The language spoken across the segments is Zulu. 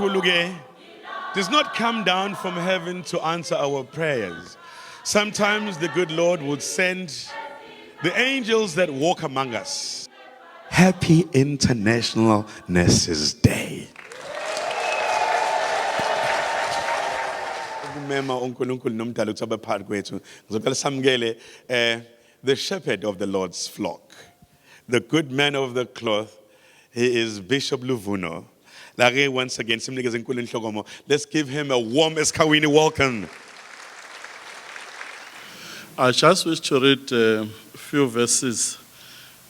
uNkulunkulu does not come down from heaven to answer our prayers. Sometimes the good Lord would send the angels that walk among us. Happy International Nurses Day. The shepherd of the Lord's flock, the good man of the cloth, he is Bishop Luvuno. Once again, let's give him a warm Eskawini welcome. I just wish to read a few verses.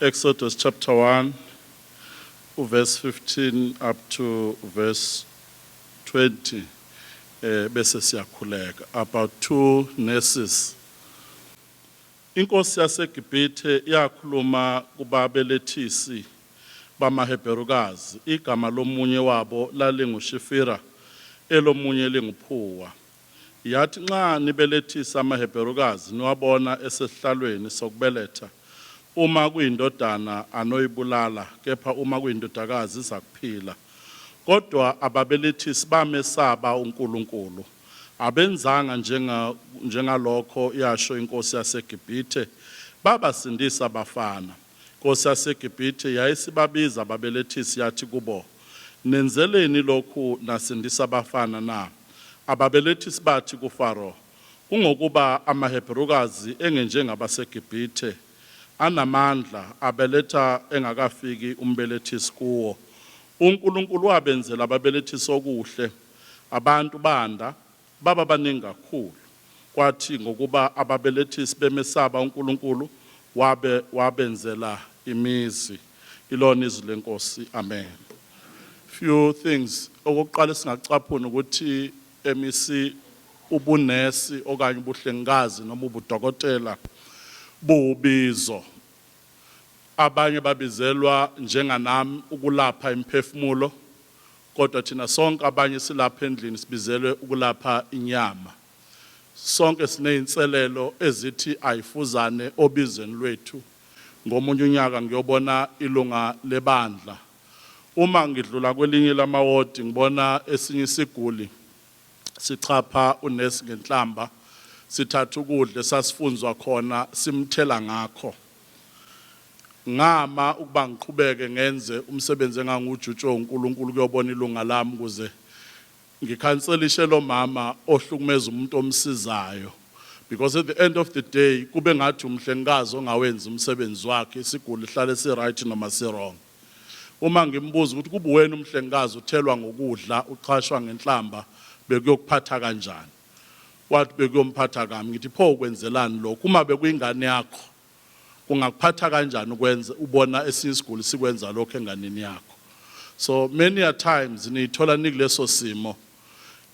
Exodus chapter 1, verse 15 up to verse 20. About two nurses. Inkosi yaseGibhithe yakhuluma kubabelethisi bamaHebherukazi. Igama lomunye wabo lalinguShifira, elomunye linguPhuwa. Yathi nxa nibelethisa amaHebherukazi niwabona esehlalweni sokubeletha, uma kuyindodana anoyibulala, kepha uma kuyindodakazi izakuphila. Kodwa ababelethisi bamesaba uNkulunkulu. Abenzanga njengalokho yasho inkosi yaseGibhithe, babasindisa abafana. Inkosi yaseGibhithe yayisibabiza ababelethisi yathi kubo, nenzeleni lokhu nasindisa abafana na? Ababelethisi bathi kuFaro, kungokuba amaHebherukazi engenjengabaseGibhithe, anamandla abeletha engakafiki umbelethisi kuwo. uNkulunkulu wabenzela ababelethisi okuhle, abantu banda baba baningi kakhulu. Kwathi ngokuba ababelethisi bemesaba uNkulunkulu wabenzela imizi. Ilona izwi lenkosi. Amen. Few things okokuqala singacaphuna ukuthi MEC ubunesi okanye ubuhlengikazi noma ubudokotela bubizo. Abanye babizelwa njenganami ukulapha imphefumulo, kodwa thina sonke abanye silapha endlini sibizelwe ukulapha inyama. Sonke sineyinselelo ezithi ayifuzane obizweni lwethu. Ngomunye unyaka ngiyobona ilunga lebandla. Uma ngidlula kwelinye lamawodi ngibona esinye isiguli sichapha unesi ngenhlamba, sithatha ukudla sasifunzwa khona simthela ngakho. Ngama ukuba ngiqhubeke ngenze umsebenzi engangujutsho uNkulunkulu kuyobona ilunga lami kuze ngikhanselishe lo mama ohlukumeza umuntu omsizayo, because at the end of the day kube ngathi umhlengikazi ongawenza umsebenzi wakhe, isiguli hlale si right noma si wrong. Uma ngimbuza ukuthi kube wena umhlengikazi uthelwa ngokudla uqhashwa ngenhlamba bekuyokuphatha kanjani, wathi bekuyomphatha kami, ngithi pho ukwenzelani lokho? Uma bekuyingane yakho ungakuphatha kanjani ukwenza ubona esinye isiguli sikwenza lokho enganeni yakho? So many a times nithola nikuleso simo,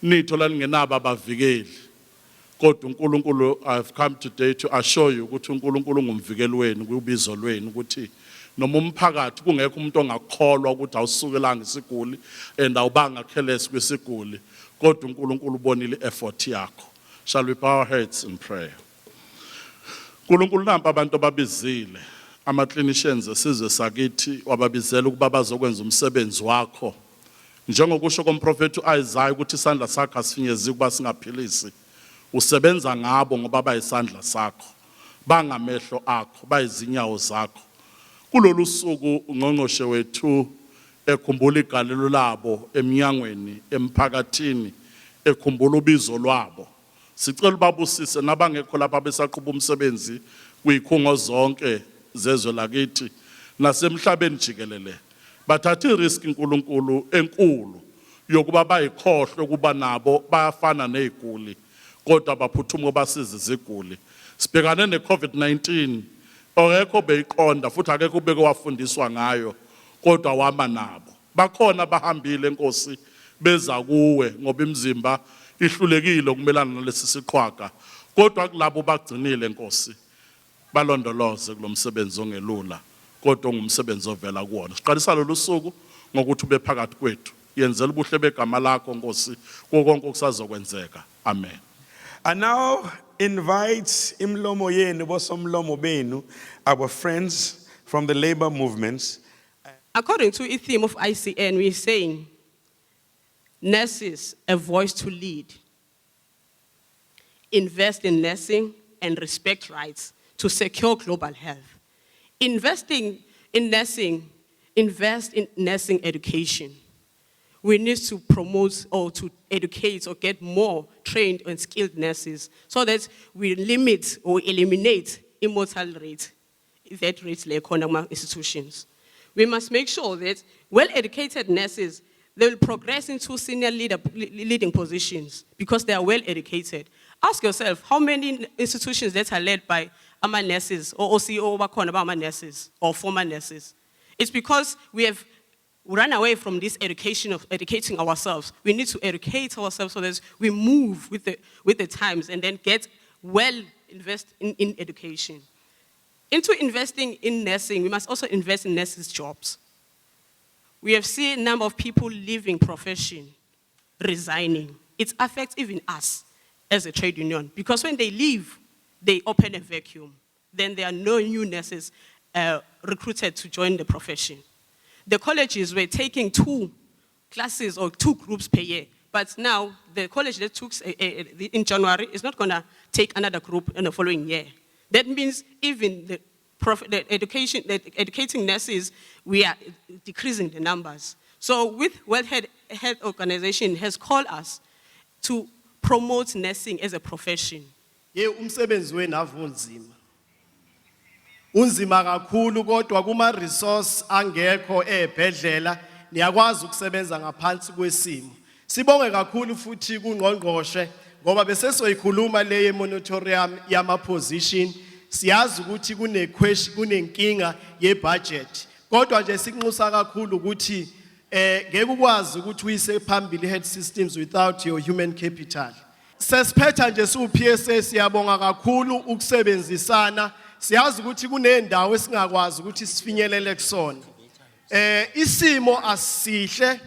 nithola ningenabo abavikeli, kodwa uNkulunkulu, I've come today to assure you ukuthi uNkulunkulu ngumvikeli wenu kubizo lwenu, ukuthi noma umphakathi kungekho umuntu ongakholwa ukuthi awusukelanga isiguli and awubanga careless kwesiguli, kodwa uNkulunkulu ubonile effort yakho. Shall we bow our heads in prayer? uNkulunkulu nampa abantu ababizile, ama-clinicians esizwe sakithi wababizela ukuba bazokwenza umsebenzi wakho. Njengokusho komprofethi uIsaiah ukuthi isandla sakho asifinyezi ukuba singaphilisi, usebenza ngabo ngoba bayisandla sakho, bangamehlo akho, bayizinyawo zakho. Kulolu suku ungqongqoshe wethu ekhumbula igalelo labo eminyangweni, emphakathini, ekhumbula ubizo lwabo. Sicela ubabusise nabangekho lapha besaqhuba umsebenzi kuyikhungo zonke zezwe lakithi nasemhlabeni jikelele. Bathatha irisk uNkulunkulu enkulu yokuba bayikhohle ukuba nabo bayafana neziguli, kodwa baphuthuma basiza iziguli. Sibhekane neCovid-19, okekho beyiqonda futhi akekho beke wafundiswa ngayo, kodwa wama nabo. Bakhona bahambile Nkosi beza kuwe ngoba imizimba ihlulekile ukumelana nalesi siqhwaga, kodwa kulabo bagcinile Nkosi balondoloze kulomsebenzi ongelula, kodwa ngumsebenzi ovela kuwona. Siqalisa lolu suku ngokuthi ube phakathi kwethu, yenzela ubuhle begama lakho Nkosi konke okusazokwenzeka. Amen. And now invite imlomo yenu bosomlomo benu, our friends from the labor movements. According to a theme of ICN, we're saying, Nurses, a voice to lead. Invest in nursing and respect rights to secure global health. Investing in nursing, invest in nursing education. We need to promote or to educate or get more trained and skilled nurses so that we limit or eliminate immortal rate, that rates like institutions. We must make sure that well-educated nurses, they will progress into senior leading positions because they are well-educated. Ask yourself, how many institutions that are led by AMA nurses or OCO nurses or former nurses? It's because we have run away from this education of educating ourselves. We need to educate ourselves so that we move with the times and then get invest in education. Into investing in nursing, we must also invest in nurses' jobs. We have seen a number of people leaving profession, resigning. It affects even us as a trade union because when they leave, they open a vacuum. Then there are no new nurses recruited to join the profession. The colleges were taking 2 classes or 2 groups per year, but now the college that took in January is not going to take another group in the following year. That means even the educating nurses, we are decreasing the numbers. So with World Health Organization has called us to promote nursing as a profession. Umsebenzi wenavu unzima. Unzima kakhulu kodwa kuma resource angekho ebhedlela niyakwazi ukusebenza ngaphansi kwesimo. Sibonge kakhulu futhi kungqongqoshe ngoba besesoyikhuluma le moratorium yama position. Siyazi ukuthi kunenkinga ye budget. Kodwa nje sikunxusa kakhulu ukuthi ngeke ukwazi ukuthi uyise phambili health systems without your human capital. Sesiphetha nje su PSA siyabonga kakhulu ukusebenzisana. Siyazi ukuthi kunendawo esingakwazi ukuthi sifinyelele kusona. Isimo asihle,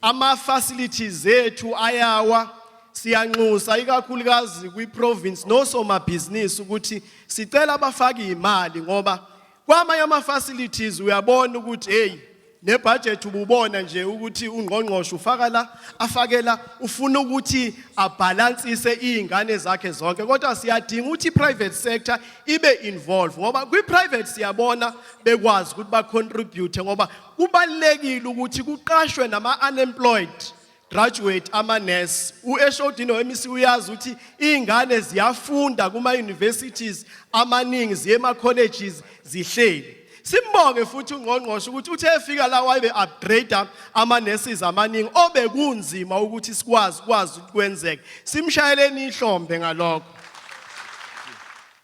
ama facilities ethu ayawa. Siyanxusa ikakhulukazi kwi province nosoma business ukuthi sicela abafaki imali ngoba kwamanye ama facilities uyabona ukuthi hey ne budget ububona nje ukuthi ungqongqosho ufaka la afakela ufuna ukuthi abalansise izingane zakhe zonke kodwa siyadinga ukuthi private sector ibe involved ngoba kwi private siyabona bekwazi ukuthi ba contribute ngoba kubalekile ukuthi kuqashwe nama unemployed graduate ama nurse uEshodino MEC uyazi ukuthi izingane ziyafunda kuma universities amaningi ziye ema colleges zihleli. Simbonge futhi ungqongqosho ukuthi uthe efika la wabe upgrade ama nurses amaningi obekunzima ukuthi sikwazi ukwenzeka. Simshayeleni ihlombe ngalokho.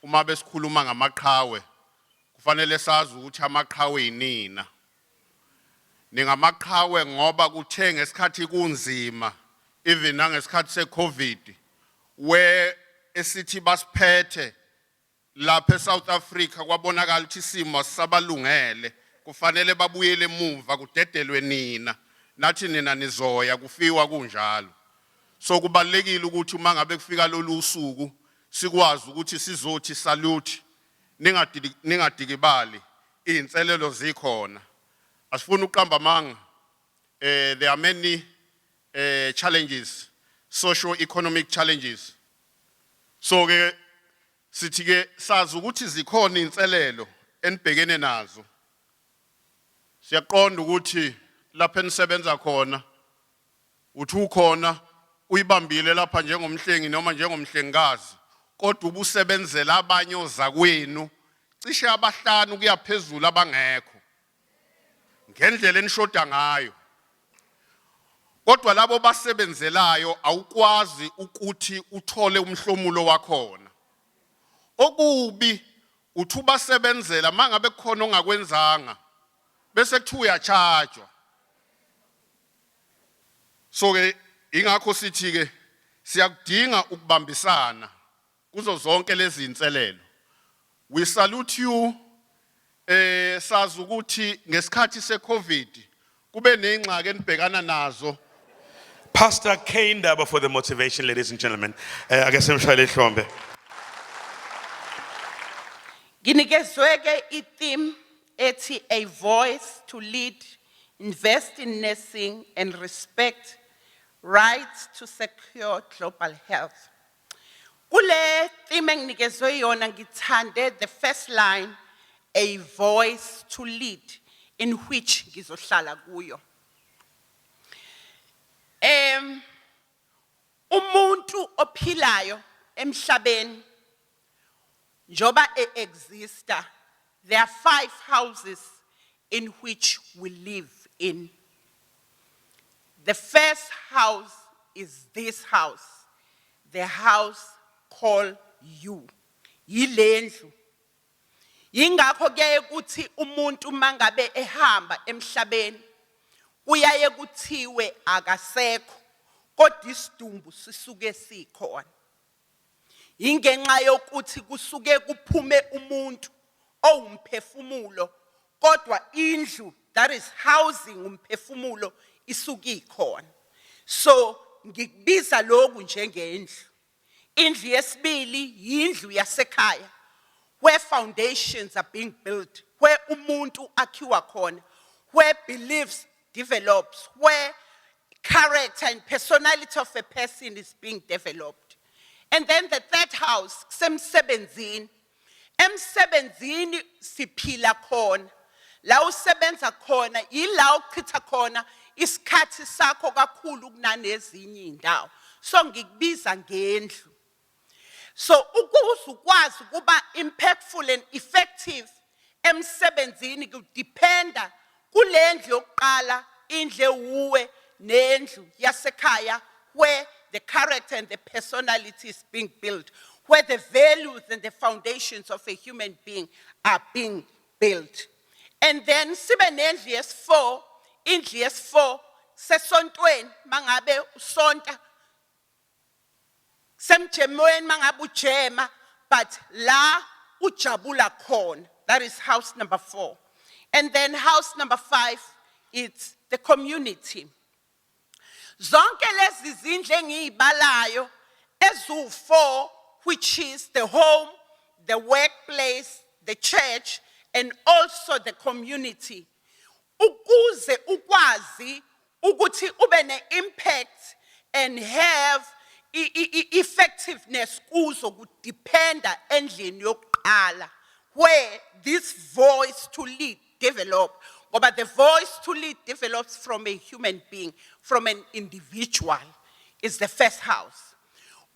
Uma besikhuluma ngamaqhawe kufanele sazi ukuthi amaqhawe yinina. Ningamaqhawe ngoba kuthe ngesikhathi kunzima even nangesikhathi seCovid where esithi basiphethe lapha eSouth Africa kwabonakala ukuthi isimo sabalungele kufanele babuyele emuva kudedelwe nina nathi nina nizoya kufiwa kunjalo. So kubalekile ukuthi uma ngabe kufika lolu usuku sikwazi ukuthi sizothi salute ningadikibali inselelo zikhona. Asifuna uqamba manga there are many challenges, socio-economic challenges. So ke sithi ke sazi ukuthi zikhona inselelo enibhekene nazo. Siyaqonda ukuthi lapha enisebenza khona uthi ukhona uyibambile lapha njengomhlengi noma njengomhlengikazi kodwa ubusebenzela abanye ozakwenu cishe abahlanu kuyaphezulu abangekho ngendlela enishoda ngayo. Kodwa labo basebenzelayo awukwazi ukuthi uthole umhlomulo wakhona. Okubi uthuba sebenzela mangabe kukhona ongakwenzanga bese kuthiwa uyachajwa. So ke ingakho sithi ke siyakudinga ukubambisana kuzo zonke lezi inselelo. We salute you sazi ukuthi ngesikhathi seCovid kube nezingxaki enibhekana nazo. Pastor Kane for the motivation, ladies and gentlemen. I guess simshayele ihlombe. Ginikezweke i-theme ethi a voice to lead, invest in nursing and respect rights to secure global health. Kule theme enginikezwe yona ngithande the first line, a voice to lead, in which ngizohlala kuyo. Umuntu ophilayo emhlabeni njoba exista, there are 5 houses in which we live in. The first house is this house, the house called you. Yilendlu. Yingakho ke ukuthi umuntu mangabe ehamba emhlabeni uyaye kuthiwe akasekho kodwa isidumbu sisuke sikhona. Ingenxa yokuthi kusuke kuphume umuntu owumphefumulo kodwa indlu, that is housing umphefumulo, isuke ikhona. So ngikubiza lokhu njengendlu. Indlu yesibili yindlu yasekhaya, where foundations are being built, where umuntu akhiwa khona, where beliefs develops, where character and personality of a person is being developed. And then the third house, semsebenzini. Emsebenzini siphila khona. La usebenza khona, yila uchitha khona isikhathi sakho kakhulu kunanezinye indawo. So ngikubiza ngendlu. So ukuze ukwazi ukuba impactful and effective emsebenzini kudependa kulendlu yokuqala, indlu uwe nendlu yasekhaya, where the character and the personality is being built, where the values and the foundations of a human being are being built. And then sibe nendlu yesi-4, indlu yesi-4 sesontweni mangabe usonta, semjemweni mangabe ujema, but la ujabula khona. That is house number 4. And then house number 5 is the community. Zonke lezi zindlu engiyibalayo ezu-4, which is the home, the workplace, the church, and also the community. Ukuze ukwazi ukuthi ube ne-impact and have effectiveness kuzo kudependa endlini yokuqala, where this voice to lead develop. But the voice to lead develops from a human being, from an individual. It's the first house.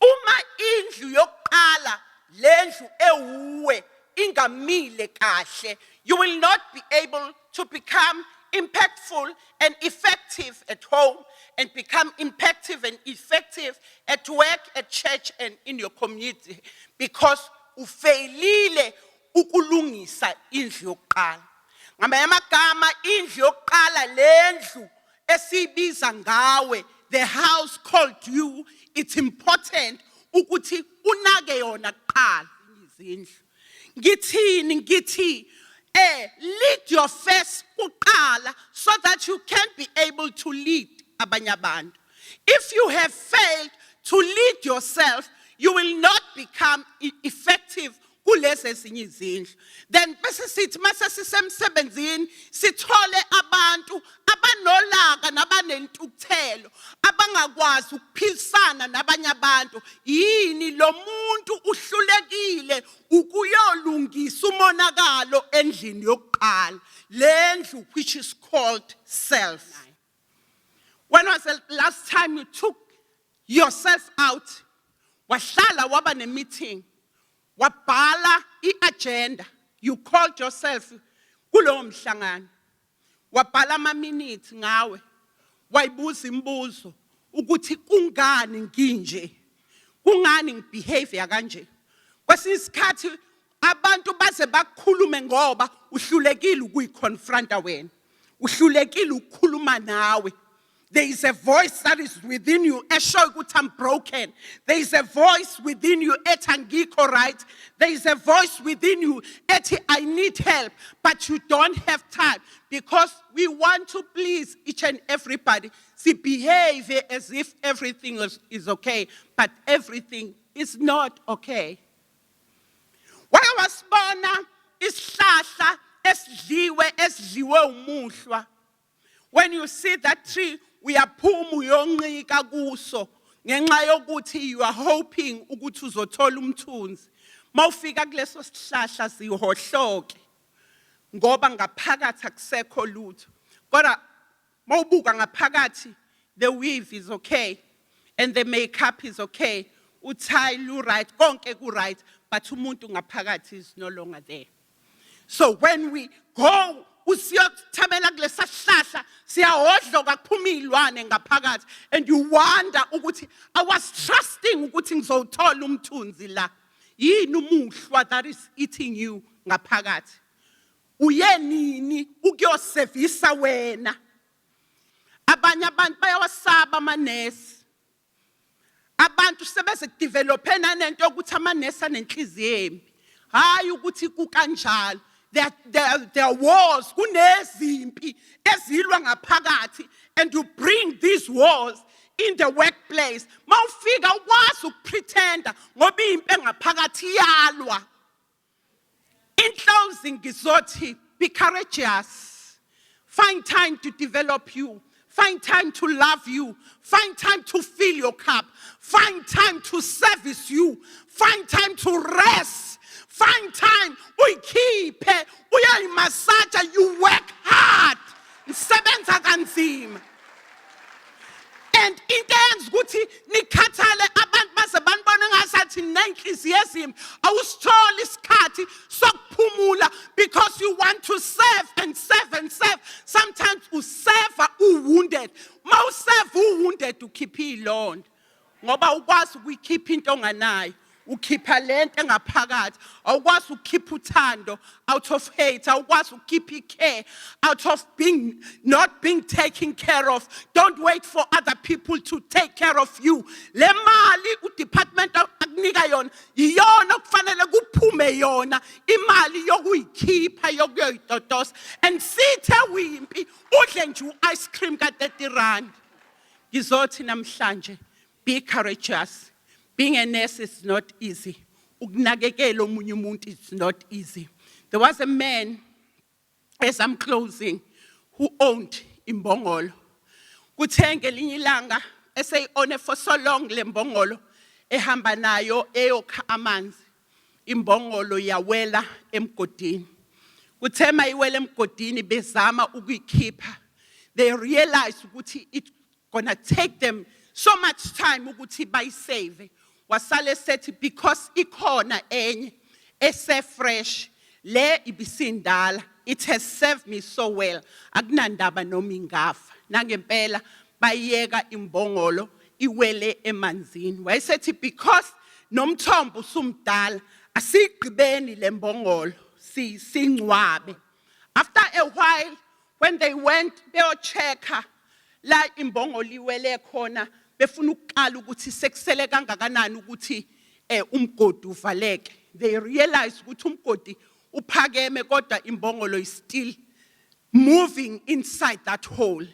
Uma indlu yokuqala, lendlu ewuwe, ingamile kahle, you will not be able to become impactful and effective at home, and become impactful and effective at work, at church, and in your community, because ufailile ukulungisa indlu yokuqala. Ngamanye amagama, indlu yokuqala, lendlu esibiza ngawe, the house called you, it's important ukuthi unake yona kuqala izindlu. Ngithi lead your first kuqala, so that you can be able to lead abanye abantu. If you have failed to lead yourself, you will not become effective kulezi ezinye izindlu. Then bese sithi mase sisemsebenzini sithole abantu abanolaka nabanentukuthelo abangakwazi ukuphilisana nabanye abantu. Yini lo muntu uhlulekile ukuyolungisa umonakalo endlini yokuqala, lendlu which is called self. When was the last time you took yourself out? Wahlala waba ne-meeting, wabhala i-agenda, you called yourself kulowo mhlangano, wabhala ama-minutes ngawe, wayibuza imibuzo ukuthi kungani nginje, kungani ngibehavior kanje. Kwesinye isikhathi abantu baze bakhulume ngoba uhlulekile ukuyiconfronta wena, uhlulekile ukukhuluma nawe. There is a voice that is within you, esho ukuthi I'm broken. There is a voice within you, ethi angikho right. There is a voice within you, ethi I need help, but you don't have time, because we want to please each and everybody. See, behave as if everything is okay, but everything is not okay. Wake wasibona isihlahla esidliwe umuhlwa. When you see that tree, uyaphuma uyoncika kuso ngenxa yokuthi you are hoping ukuthi uzothola umthunzi. Mawufika kuleso sihlahla sihohloke ngoba ngaphakathi akusekho lutho. Kodwa mawubuka ngaphakathi, the weave is okay and the makeup is okay. Uthai lu right, konke ku right, but umuntu ngaphakathi is no longer there. So when we go usiyothabela kulesa sihlahla siyahodloka kuphuma ilwane ngaphakathi, and you wonder ukuthi I was trusting ukuthi ngizothola umthunzi la. Yini umuhlwa that is eating you ngaphakathi? Uye nini ukuyosevisa wena? Abanye abantu bayawasaba amanesi. Abantu sebeze developena nento yokuthi amanesi anenhliziyo embi. Hayi ukuthi kukanjalo. There are wars, kunezimpi ezilwa ngaphakathi, and you bring these wars in the workplace. Mawufika ukwazi ukupretenda ngoba impi ngaphakathi iyalwa. In closing, gizothi, be courageous. Find time to develop you. Find time to love you. Find time to fill your cup. Find time to service you. Find time to rest. Find time, uyikhiphe, uyayimasaja, you work hard. Sebenza kanzima. And into eyenza ukuthi nikhathale abantu base banibona ngasathi nenhliziyo ezimbi, awusitholi isikhathi sokuphumula because you want to serve and serve and serve. Sometimes userve uwounded. Mawuserve uwounded ukhipha ilonda. Ngoba ukwazi ukuyikhipha into onganayo. Ukhipha lento engaphakathi, awukwazi ukukhipha uthando out of hate, awukwazi ukukhipha care out of not being taken care of. Don't wait for other people to take care of you. Le mali udepartment akunika yona iyona okufanele kuphume yona, imali yokuyikhipha yokuyoyidodosa. And sithe wimpi udle nje ice cream ka 30 rand. Ngizothi namhlanje, be courageous. Being a nurse is not easy. Ukunakekela omunye umuntu is not easy. There was a man, as I'm closing, who owned imbongolo. Kuthe ngelinye ilanga eseyone for so long le mbongolo ehamba nayo eyokha amanzi. Imbongolo yawela emgodini. Kuthe mayiwela emgodini bezama ukuyikhipha. They realized ukuthi it's gonna take them so much time ukuthi bayisave. Wasale sethi because ikhona enye ese-fresh le ibisindala, it has served me so well, akunandaba noma ingafa. Nangempela bayeka imbongolo iwele emanzini. Wayesethi because nomthombo usumdala asigqibeni le mbongolo singcwabe. After a while, when they went beyochecka la imbongolo iwele khona, befuna ukuqala ukuthi sekusele kangakanani ukuthi umgodi uvaleke. They realized ukuthi umgodi uphakeme kodwa imbongolo is still moving inside that hole.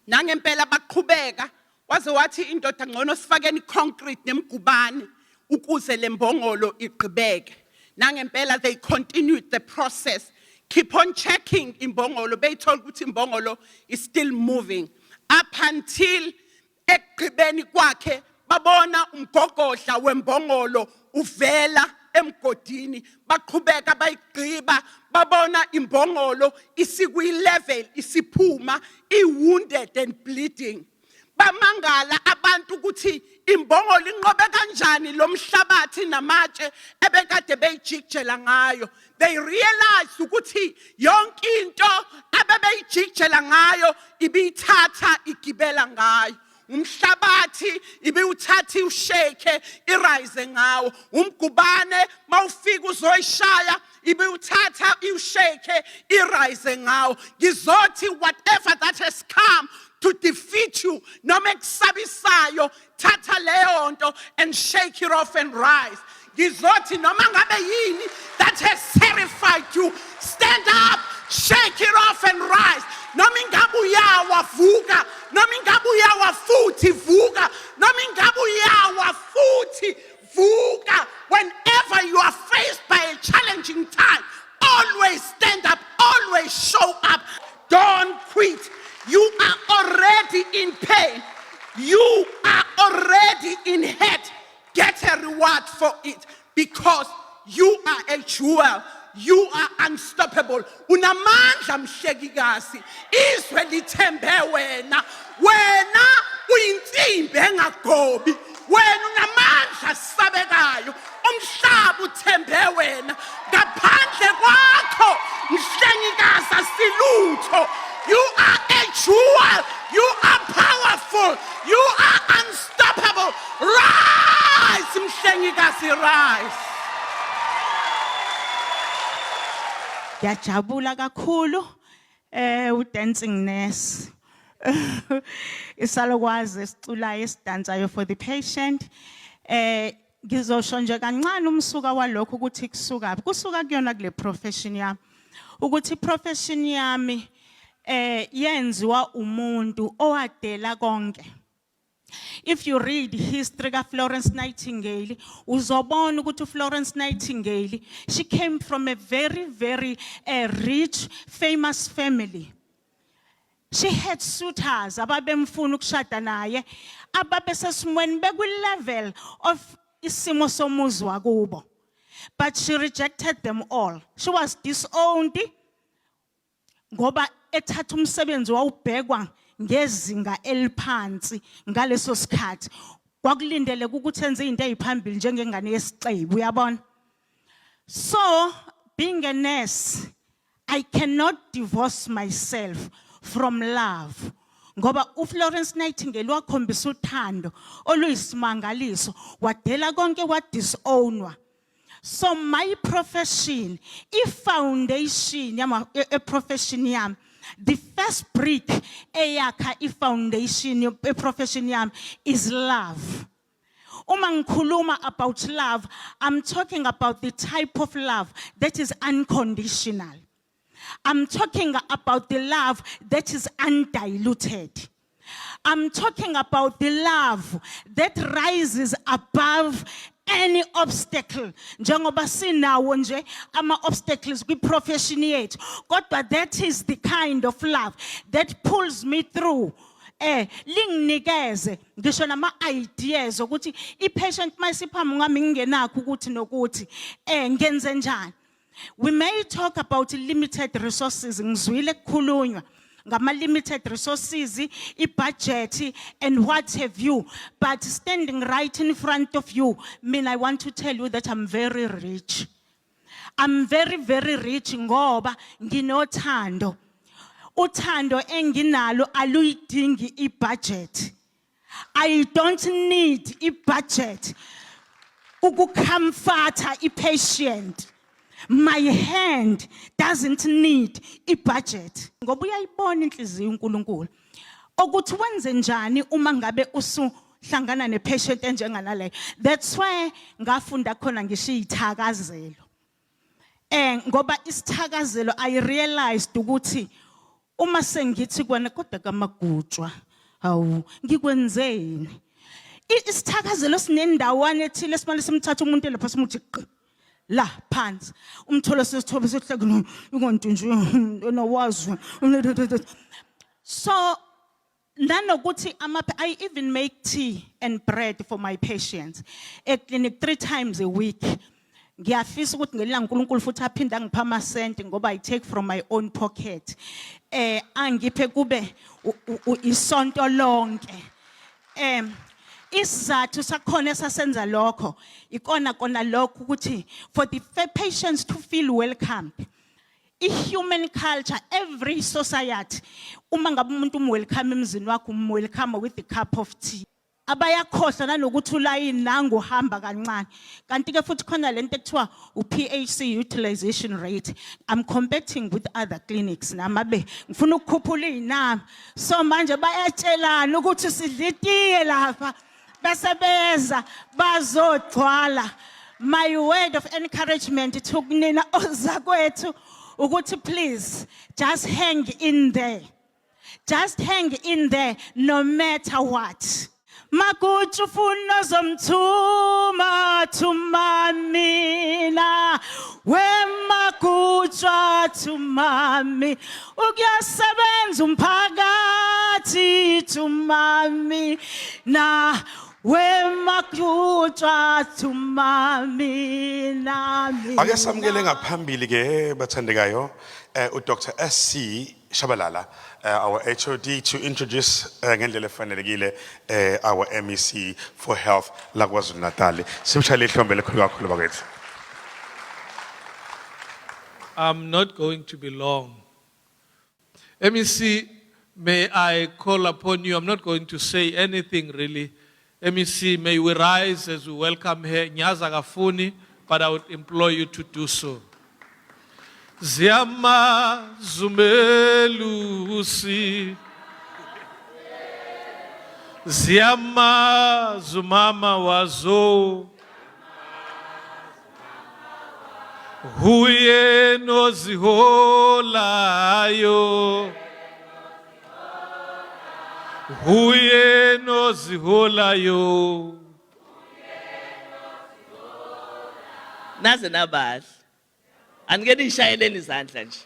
Nangempela baqhubeka waze wathi indoda ngcono sifakeni concrete nemgubane ukuze le mbongolo igqibeke. Nangempela they continued the process. Keep on checking imbongolo. Beyithola ukuthi imbongolo is still moving up until ekugqibeni kwakhe babona umgogodla wembongolo uvela emgodini. Baqhubeka bayigqiba babona imbongolo isikwi-level isiphuma i-wounded and bleeding. Bamangala abantu ukuthi imbongolo inqobe kanjani lo mhlabathi namatshe ebekade beyijikjela ngayo. They realized ukuthi yonke into abebeyijikjela ngayo ibiyithatha igibela ngayo. Umhlabathi ibiwuthathi ushake irise ngawo. Umgubane mawufika uzoyishaya ibiwuthatha ushake irise ngawo. Ngizothi whatever that has come to defeat you, noma ekusabisayo, thatha leyo nto and shake it off and rise. Ngizothi noma ngabe yini that has terrified you, stand up, shake it off and rise. Noma ingabe uyawa vuka, noma ingabe uyawa futhi vuka, noma ingabe uyawa futhi vuka. Whenever you are faced by a challenging time, always stand up, always show up. Don't quit. You are already in pain. a jewel. You are unstoppable. Unamandla mhlekikazi. Izwe lithembe wena. Wena uyinsimbi engagobi. Wena unamandla sabekayo. Umhlaba uthembe wena. Ngaphandle kwakho mhlengikazi asilutho. You are a jewel. You are powerful. You are unstoppable. Rise, mhlengikazi, rise. Ngiyajabula kakhulu dancing nurse. Isalokwazi esiculayo esidansayo for the patient. Ngizosho nje kancane umsuka walokho ukuthi kusuka kusuka kuyona kule profession yami. Ukuthi profession yami yenziwa umuntu owadela konke. If you read history ka Florence Nightingale, uzobona ukuthi Florence Nightingale, she came from a very, very rich, famous family. She had suitors, ababemfuna ukushada naye, ababesesimweni bekwi-level of isimo somuzi wakubo. But she rejected them all. She was disowned. Ngoba ethatha umsebenzi wawubhekwa ngezinga eliphansi ngaleso sikhathi kwakulindele ukuthi enze izinto eziphambili njengengane yesixebu uyabona. So being a nurse, I cannot divorce myself from love. Ngoba uFlorence Nightingale wakhombisa uthando oluyisimangaliso wadela konke wadisownwa. So my profession, foundation yama profession yami, the first brick eyakha foundation profession yami is love. Uma ngikhuluma about love, I'm talking about the type of love that is unconditional. I'm talking about the love that is undiluted. I'm talking about the love that rises above any obstacle. Njengoba sinawo nje ama obstacles kwi profession yethu, kodwa that is the kind of love that pulls me through. Linginikeze ngisho nama ideas ukuthi I patient masiphambi ngami ngingenakho ukuthi nokuthi ngenze njani. We may talk about limited resources, ngizwile kukhulunywa ngama limited resources, budget and what have you, but standing right in front of you, I want to tell you that I'm very rich. I'm very, very rich ngoba nginothando. Uthando enginalo aluyidingi budget. I don't need budget ukucomforta patient. My hand doesn't need budget. Ngoba uyayibona inhliziyo uNkulunkulu. Ukuthi wenze njani uma ngabe usuhlangana nepatient enjenganale. That's why ngafunda khona ngisho izithakazelo. Ngoba isithakazelo I realized ukuthi uma sengithi kwana kodwa kamagutshwa hawu ngikwenzeni. Isithakazelo sinendawana ethile esimali simthatha umuntu lapha simuthi la phansi umtholo sesithobe sehlekile ingontunje nowazwe. So nanokuthi I even make tea and bread for my patients at clinic 3 times a week. Ngiyafisa ukuthi ngelanga uNkulunkulu futhi aphinda ngipha amasenti ngoba I take from my own pocket. Angiphe kube isonto lonke. Isizathu sakhona esasenza lokho ikona lokho ukuthi for the patients to feel welcome. Human culture, every society, uma ngabe umuntu umwelcome emzini wakho umwelcome with a cup of tea. Abayakhohlwa nanokuthi ulayini nangu hamba kancane. Kanti ke futhi khona lento ekuthiwa uPHC utilization rate. I'm competing with other clinics namabe ngifuna ukukhuphula izinamba. So manje bayatshelana ukuthi sidla itiye lapha. Bese beza bazogcwala. My word of encouragement to kunina ozakwethu ukuthi please just hang in there. Just hang in there no matter what. Makuchu funo zomthuma tumamina we makucha tumami ukuyasebenza umphakathi tumami na Wemakuta tumami nami. Ake samukele ngaphambili ke bathandekayo uDr. SC Shabalala, our HOD, to introduce ngendlela efanelekile our MEC for Health la KwaZulu-Natal. Simshayele ihlombe lekhulu kakhulu bakwethu. I'm not going to be long. MEC, may I call upon you? I'm not going to say anything really. MEC, may we rise as we welcome her. Nyaza Gafuni, but I would implore you to do so. Ziama Zumelusi. Ziama Zumama Wazo. Huye no ziholayo. Huye no ziholayo. Naze nabahle. Angeke nishayeleni izandla nje.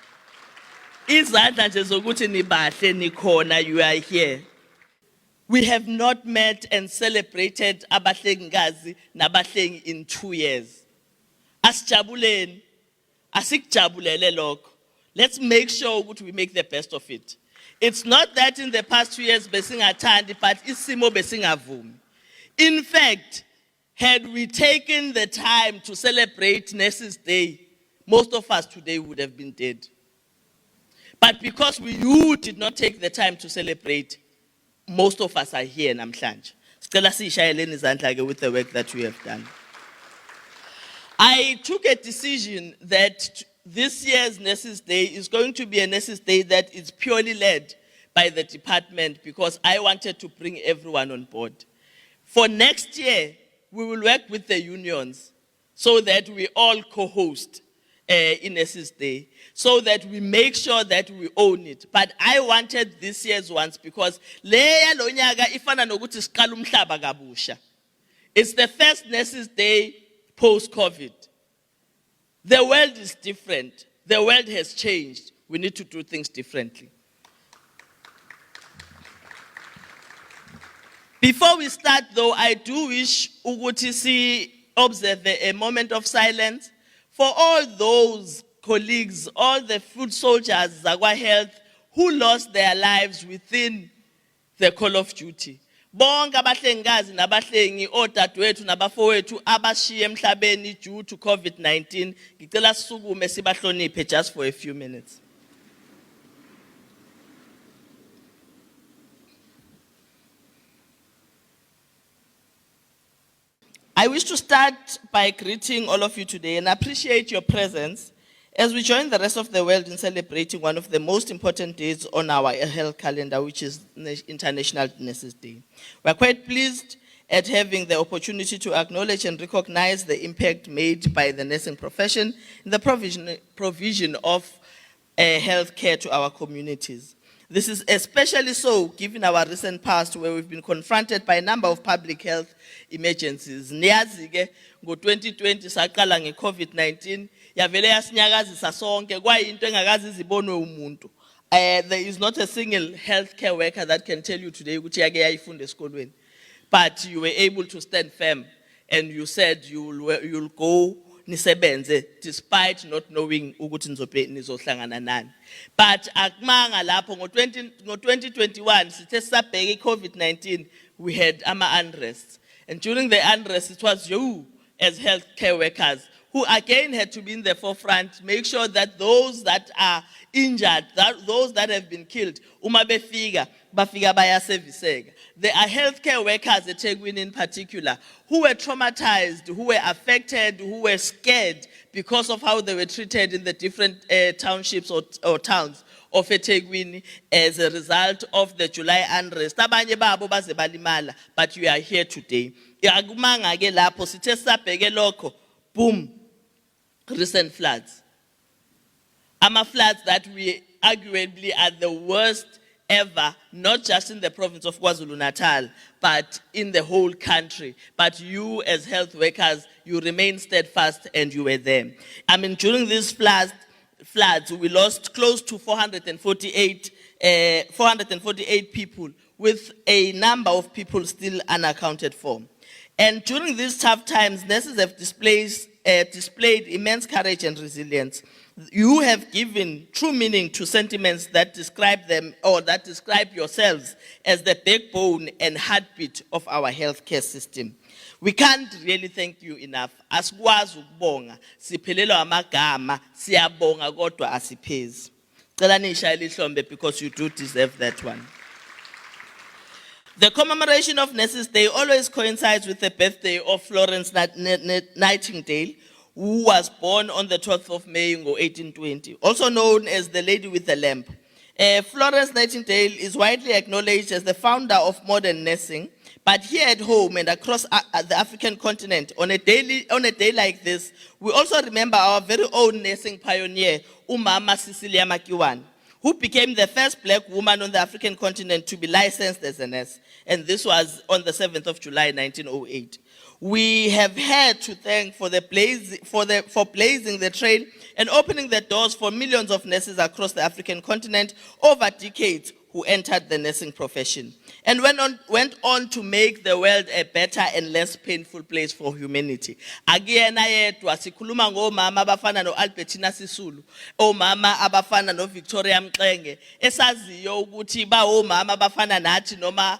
Izandla nje zokuthi nibahle nikhona, you are here. We have not met and celebrated abahlengikazi nabahlengi in 2 years. Asijabuleni, asikujabulele lokho. Let's make sure that we make the best of it. It's not that in the past 2 years besingathandi, but isimo besingavumi. In fact, had we taken the time to celebrate Nurses Day, most of us today would have been dead. But because you did not take the time to celebrate, most of us are here namhlanje. Sicela sishayeleni izandla ke with the work that we have done. I took a decision that this year's Nurses Day is going to be a Nurses Day that is purely led by the department because I wanted to bring everyone on board. For next year, we will work with the unions so that we all co-host in Nurses Day, so that we make sure that we own it. But I wanted this year's ones because it's the first Nurses Day post-COVID. The world is different. The world has changed. We need to do things differently. Before we start though, I do wish Ugutisi observe a moment of silence for all those colleagues, all the food soldiers, Zagwa Health, who lost their lives within the call of duty. Bonke abahlengazi nabahlengi odadewethu nabafowethu abashiye emhlabeni due to COVID-19, ngicela sisukume sibahloniphe just for a few minutes. I wish to start by greeting all of you today and appreciate your presence as we join the rest of the world in celebrating one of the most important days on our health calendar, which is International Nurses Day. We're quite pleased at having the opportunity to acknowledge and recognize the impact made by the nursing profession in the provision of health care to our communities. This is especially so given our recent past where we've been confronted by a number of public health emergencies. Niyazi-ke ngo-2020 saqala nge-COVID-19 yavele yasinyakazisa sonke kwayinto engakazi izibonwe umuntu. There is not a single healthcare worker that can tell you today ukuthi yake yayifunda esikolweni. But you were able to stand firm and you said you'll go nisebenze despite not knowing ukuthi nizohlangana nani. But akumanga lapho ngo-2021 sithe sisabheka i-COVID-19 we had unrest. And during the unrest it was you as healthcare workers who again had to be in the forefront, make sure that those that are injured, those that have been killed, bafika bayaserviseka. There are healthcare workers at eThekwini in particular who were traumatized, who were affected, who were scared because of how they were treated in the different townships or towns of eThekwini as a result of the July unrest. Abanye babo baze balimala, but you are here today. Akumanga ke lapho sithe sabheke lokho, boom, recent floods. Floods that we arguably are the worst ever, not just in the province of KwaZulu-Natal, but in the whole country. But you as health workers, you remain steadfast and you were there. During these floods, we lost close to 448 448 people, with a number of people still unaccounted for. And during these tough times, nurses have displayed immense courage and resilience. You have given true meaning to sentiments that describe them, or that describe yourselves as the backbone and heartbeat of our healthcare system. We can't really thank you enough. Asikwazi ukubonga, siphelelwa amagama, siyabonga kodwa asiphezi. Cela nishayele ihlombe because you do deserve that one. The commemoration of Nurses Day always coincides with the birthday of Florence Nightingale, who was born on the 12th of May in 1820, also known as the Lady with the Lamp. Florence Nightingale is widely acknowledged as the founder of modern nursing, but here at home and across the African continent, on a day like this, we also remember our very own nursing pioneer, Umama Cecilia Makiwan, who became the first black woman on the African continent to be licensed as a nurse. And this was on the 7th of July, 1908. We have had to thank for blazing the trail and opening the doors for millions of nurses across the African continent over decades who entered the nursing profession and went on to make the world a better and less painful place for humanity. Akuyena yedwa sikhuluma ngomama abafana noAlbertina Sisulu, omama abafana noVictoria Mxenge, esaziyo ukuthi ba omama abafana nathi noma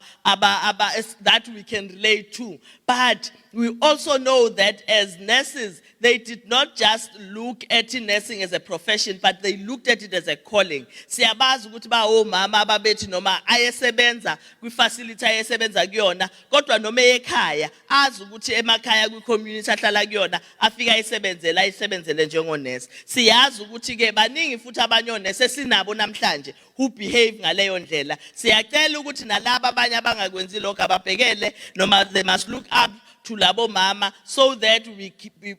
that we can relate to. But we also know that as nurses, they did not just look at nursing as a profession, but they looked at it as a calling. Siyabazi ukuthi ba omama ababethi noma ayesebenza kwifacility ayesebenza kuyona, kodwa noma ekhaya azi ukuthi emakhaya kwicommunity ahlala kuyona afika ayisebenzele njengonesi. Siyazi ukuthi ke baningi futhi abanye onesi esinabo namhlanje who behave ngaleyo ndlela. Siyacela ukuthi nalabo abanye abangakwenzi lokho ababhekele noma they must look up to labo mama so that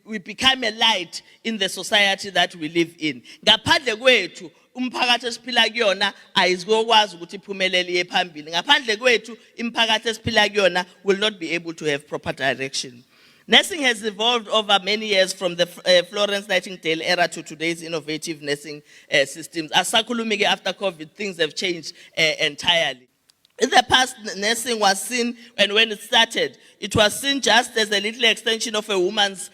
we become a light in the society that we live in. Ngaphandle kwethu umphakathi esiphila kuyona ayizokwazi ukuthi iphumelele iye phambili. Ngaphandle kwethu imphakathi esiphila kuyona will not be able to have proper direction. Nursing has evolved over many years from the Florence Nightingale era to today's innovative nursing systems. As sakhulumike after COVID, things have changed entirely. In the past, nursing was seen, and when it started, it was seen just as a little extension of a woman's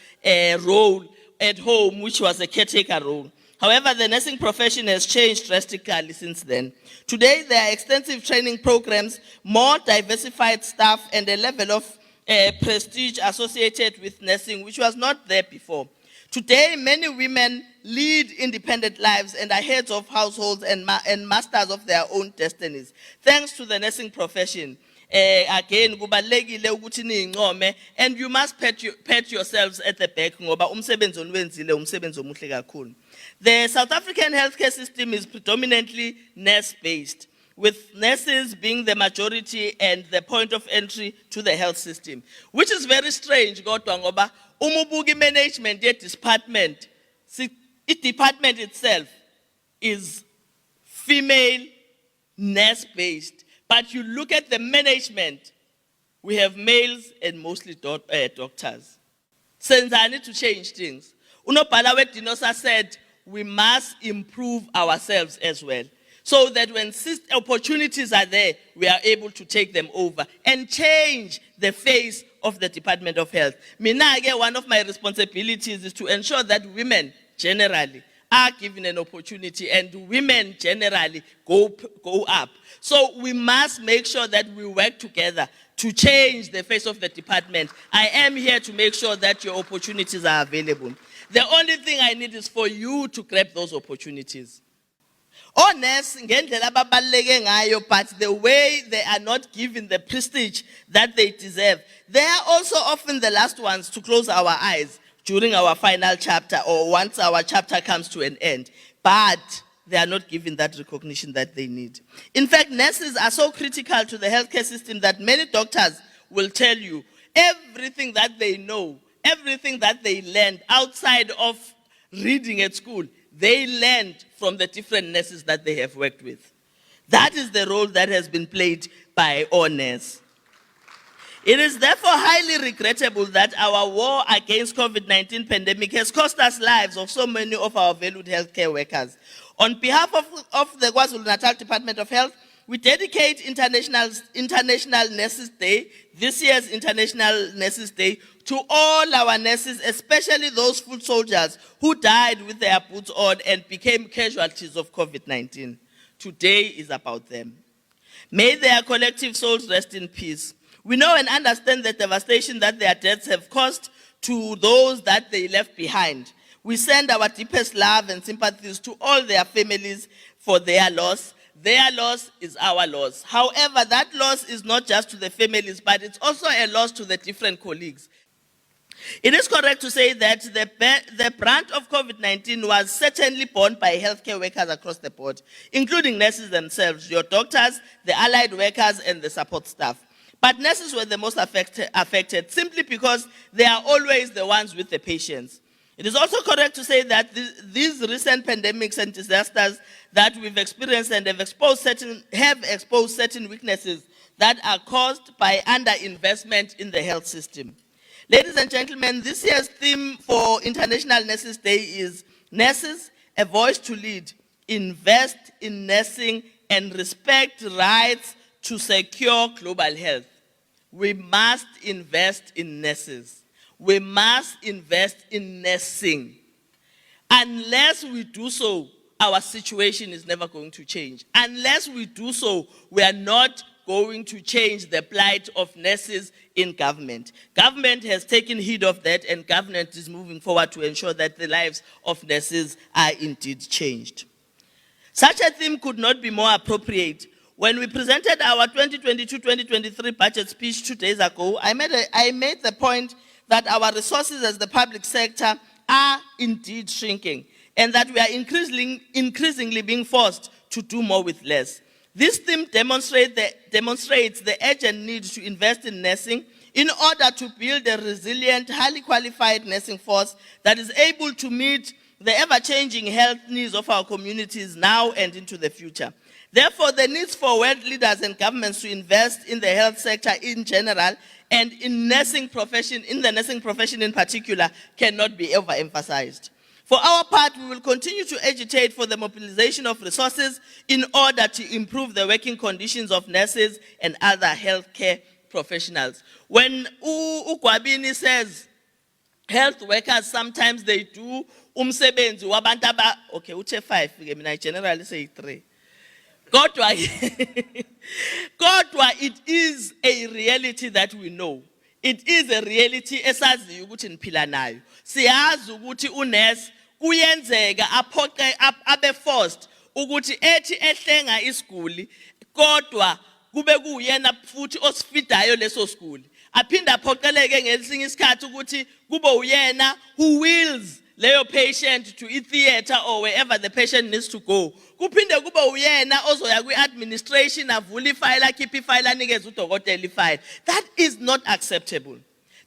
role at home, which was a caretaker role. However, the nursing profession has changed drastically since then. Today, there are extensive training programs, more diversified staff, and a level of prestige associated with nursing, which was not there before. Today, many women lead independent lives and are heads of households and masters of their own destinies. Thanks to the nursing profession. Again, kubalekile ukuthi niyincome, and you must pat yourselves at the back ngoba umsebenzi oniwenzile umsebenzi omuhle kakhulu. The South African healthcare system is predominantly nurse-based, with nurses being the majority and the point of entry to the health system, which is very strange kodwa ngoba umubuki management yet department, department itself is female nurse-based. But you look at the management, we have males and mostly doctors. Since I need to change things. Unobhala Wedinosa said, we must improve ourselves as well. So that when opportunities are there, we are able to take them over and change the face of the Department of Health. Minage, one of my responsibilities is to ensure that women generally are given an opportunity and women generally go up. So we must make sure that we work together to change the face of the department. I am here to make sure that your opportunities are available. The only thing I need is for you to grab those opportunities. Honest, but the way they are not given the prestige that they deserve, they are also often the last ones to close our eyes during our final chapter or once our chapter comes to an end. But they are not given that recognition that they need. In fact, nurses are so critical to the healthcare system that many doctors will tell you everything that they know, everything that they learned outside of reading at school, they learned from the different nurses that they have worked with. That is the role that has been played by all nurses. It is therefore highly regrettable that our war against COVID-19 pandemic has cost us lives of so many of our valued healthcare workers. On behalf of the KwaZulu-Natal Department of Health, we dedicate International Nurses Day, this year's International Nurses Day, to all our nurses, especially those foot soldiers who died with their boots on and became casualties of COVID-19. Today is about them. May their collective souls rest in peace. We know and understand the devastation that their deaths have caused to those that they left behind. We send our deepest love and sympathies to all their families for their loss. Their loss is our loss. However, that loss is not just to the families, but it's also a loss to the different colleagues. It is correct to say that the brunt of COVID-19 was certainly borne by healthcare workers across the board, including nurses themselves, your doctors, the allied workers, and the support staff. But nurses were the most affected simply because they are always the ones with the patients. It is also correct to say that these recent pandemics and disasters that we've experienced and have exposed certain weaknesses that are caused by underinvestment in the health system. Ladies and gentlemen, this year's theme for International Nurses Day is Nurses, a Voice to Lead, Invest in Nursing and Respect Rights to Secure Global Health. We must invest in nurses. We must invest in nursing. Unless we do so, our situation is never going to change. Unless we do so, we are not going to change the plight of nurses in government. Government has taken heed of that, and government is moving forward to ensure that the lives of nurses are indeed changed. Such a theme could not be more appropriate. When we presented our 2022-2023 budget speech 2 days ago, I made the point that our resources as the public sector are indeed shrinking, and that we are increasingly being forced to do more with less. This theme demonstrates the urgent need to invest in nursing in order to build a resilient, highly qualified nursing force that is able to meet the ever-changing health needs of our communities now and into the future. Therefore, the needs for world leaders and governments to invest in the health sector in general and in the nursing profession in particular cannot be overemphasized. For our part, we will continue to agitate for the mobilization of resources in order to improve the working conditions of nurses and other healthcare professionals. When Ugwabini says health workers, sometimes they do umsebenzi wabantu okay, uche 5, I generally say 3. Kodwa, it is a reality that we know. It is a reality esaziyo ukuthi niphila nayo. Siyazi ukuthi unurse kuyenzeka abe forced ukuthi ethi ehlenga isiguli kodwa kube kuyena futhi osifidayo leso siguli. Aphinda aphoqeleke ngesinye isikhathi ukuthi kube uyena who wills leyo patient to theater or wherever the patient needs to go. Kuphinde kube uyena ozoya kwi-administration avule ifile akhiphe ifile anikeze udokotela ifile. That is not acceptable.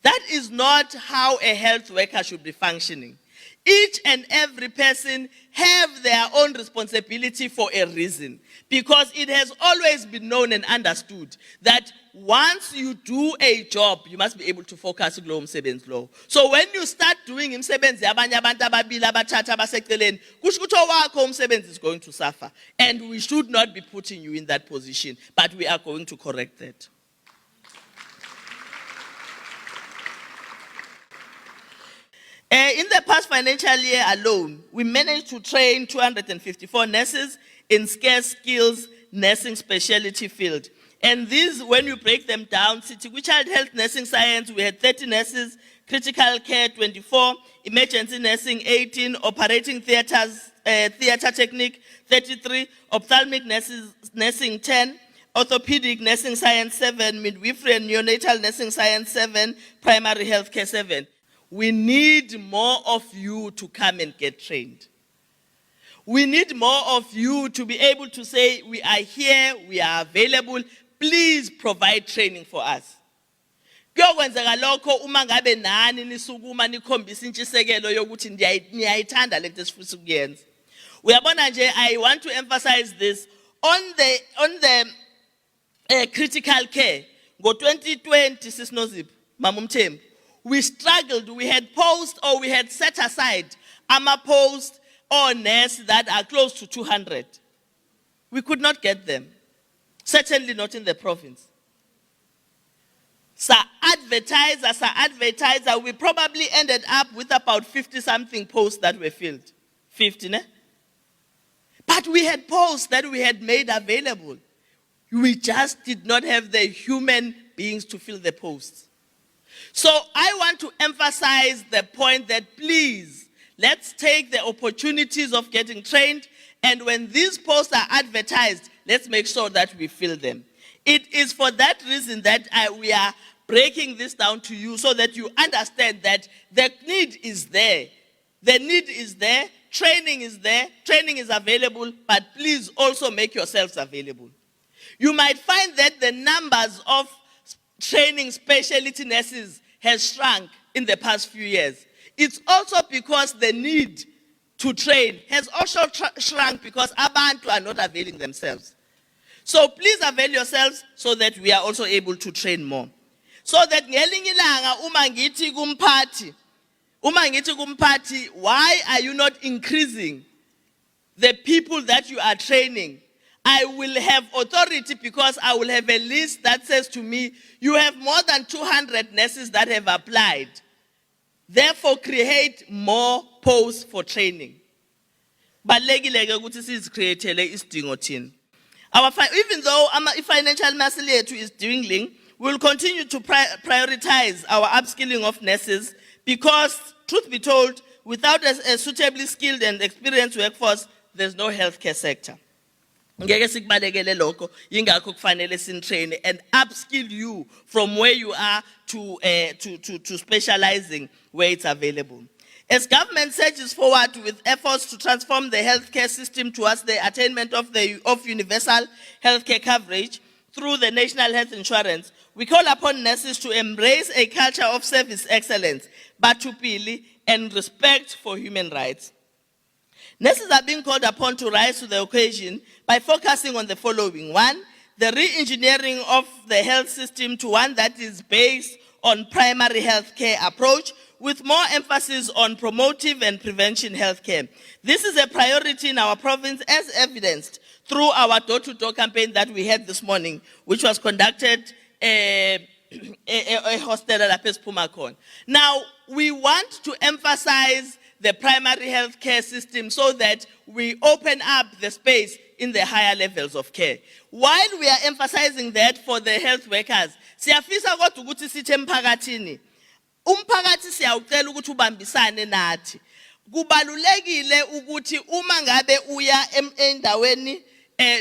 That is not how a health worker should be functioning. Each and every person have their own responsibility for a reason, because it has always been known and understood that once you do a job, you must be able to focus on umsebenzi lo. So when you start doing umsebenzi abanye abantu ababili abathathu abaseceleni, kusho ukuthi owakho umsebenzi is going to suffer, and we should not be putting you in that position, but we are going to correct that. In the past financial year alone, we managed to train 254 nurses in scarce skills nursing specialty field. And these, when you break them down, with child health nursing science, we had 30 nurses, critical care 24, emergency nursing 18, operating theater technique 33, ophthalmic nursing 10, orthopedic nursing science 7, midwifery and neonatal nursing science 7, primary health care 7. We need more of you to come and get trained. We need more of you to be able to say, we are here, we are available, please provide training for us. Kuyokwenzeka lokho uma ngabe nani nisukuma nikhombisa intshisekelo yokuthi niyayithanda lento esifisa ukuyenza. Uyabona nje, I want to emphasize this on the critical care. Ngo-2020, Sisnozip, Mamumtem, we struggled, we had posted or we had set aside posts or nurses that are close to 200. We could not get them. Certainly not in the province. Sir advertiser, we probably ended up with about 50-something posts that were filled. 50, ne? But we had posts that we had made available. We just did not have the human beings to fill the posts. So I want to emphasize the point that please, let's take the opportunities of getting trained, and when these posts are advertised, let's make sure that we fill them. It is for that reason that we are breaking this down to you so that you understand that the need is there. The need is there, training is there, training is available, but please also make yourselves available. You might find that the numbers of training specialty nurses has shrunk in the past few years. It's also because the need to train has also shrunk because abantu are not availing themselves. So please avail yourselves so that we are also able to train more. So that ngelinye ilanga uma ngithi kumphathi, why are you not increasing the people that you are training? I will have authority because I will have a list that says to me, you have more than 200 nurses that have applied. Therefore, create more posts for training. Balekileke ukuthi sizicreatele isidingo thina. Even though financial muscle is dwindling, we will continue to prioritize our upskilling of nurses because, truth be told, without a suitably skilled and experienced workforce, there's no healthcare sector. Ngeke sikubalekele lokho, yingakho kufanele sintrain and upskill you from where you are to specializing where it's available. As government surges forward with efforts to transform the healthcare system towards the attainment of universal healthcare coverage through the National Health Insurance, we call upon nurses to embrace a culture of service excellence, batupili, and respect for human rights. Nurses are being called upon to rise to the occasion by focusing on the following. One, the re-engineering of the health system to one that is based on primary health care approach with more emphasis on promotive and prevention health care. This is a priority in our province as evidenced through our door-to-door campaign that we had this morning, which was conducted a hostel at Pumakon. Now, we want to emphasize the primary health care system so that we open up the space in the higher levels of care. While we are emphasizing that for the health workers, siyafisa kodwa ukuthi sithi emphakathini, umphakathi siyawucela ukuthi ubambisane nathi. Kubalulekile ukuthi uma ngabe uya endaweni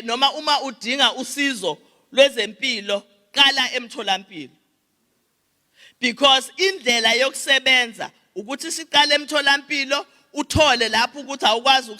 noma uma udinga usizo lwezempilo, qala emtholampilo. Because indlela yokusebenza ukuthi siqale emtholampilo uthole lapho ukuthi awukwazi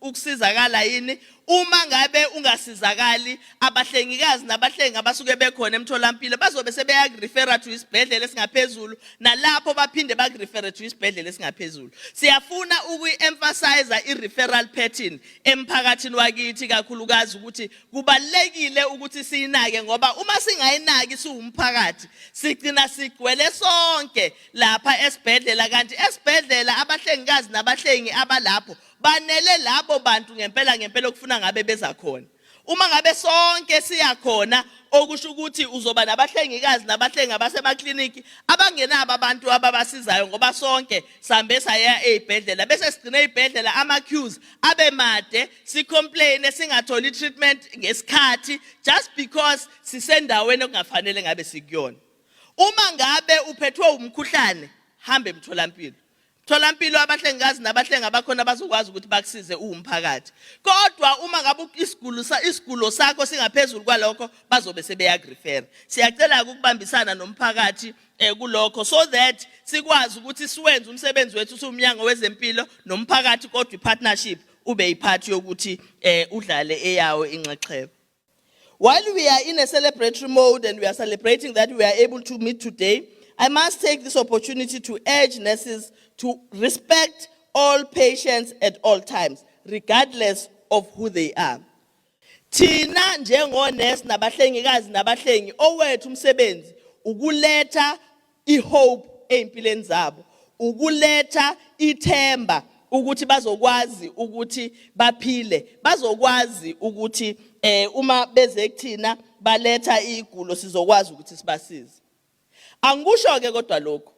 ukusizakala yini. Uma ngabe ungasizakali, abahlengikazi nabahlengi abasuke bekhona emtholampilo bazobe sebeyakurefera to isibhedlela esingaphezulu, nalapho baphinde bakurefere to isibhedlela esingaphezulu. Siyafuna ukuemphasize i-referral pattern emphakathini wakithi kakhulukazi ukuthi kubalekile ukuthi siyinake ngoba uma singayinaki siwumphakathi sigcina sigcwele sonke lapha esibhedlela, kanti esibhedlela abahlengikazi nabahlengi abalapho banele labo bantu ngempela okufuna ngabe beza khona. Uma ngabe sonke siyakhona okusho ukuthi uzoba nabahlengikazi nabahlengi abasemakliniki abangenabo abantu ababasizayo ngoba sonke sambe saya ezibhedlela bese sigcina ezibhedlela ama-queues abe made, si-complain singatholi treatment ngesikhathi just because sisendaweni okungafanele ngabe sikuyona. Uma ngabe uphethwe umkhuhlane, hambe emtholampilo. Tholampilo abahlengikazi nabahlengi abakhona bazokwazi ukuthi bakusize uwumphakathi. Kodwa uma ngabe isigulo sakho singaphezulu kwalokho bazobe sebeyakurefera. Siyacela ukubambisana nomphakathi kulokho so that sikwazi ukuthi siwenze umsebenzi wethu sumnyango wezempilo nomphakathi kodwa ipartnership ube yiphathi yokuthi udlale eyawo inxexheba. While we are in a celebratory mode and we are celebrating that we are able to meet today, I must take this opportunity to urge nurses to respect all patients at all times, regardless of who they are. Thina njengonesi nabahlengikazi nabahlengi owethu umsebenzi ukuletha ihope empilweni zabo, ukuletha ithemba ukuthi bazokwazi ukuthi baphile, bazokwazi ukuthi uma beze kuthina baletha igulo sizokwazi ukuthi sibasize. Angikusho ke kodwa lokho.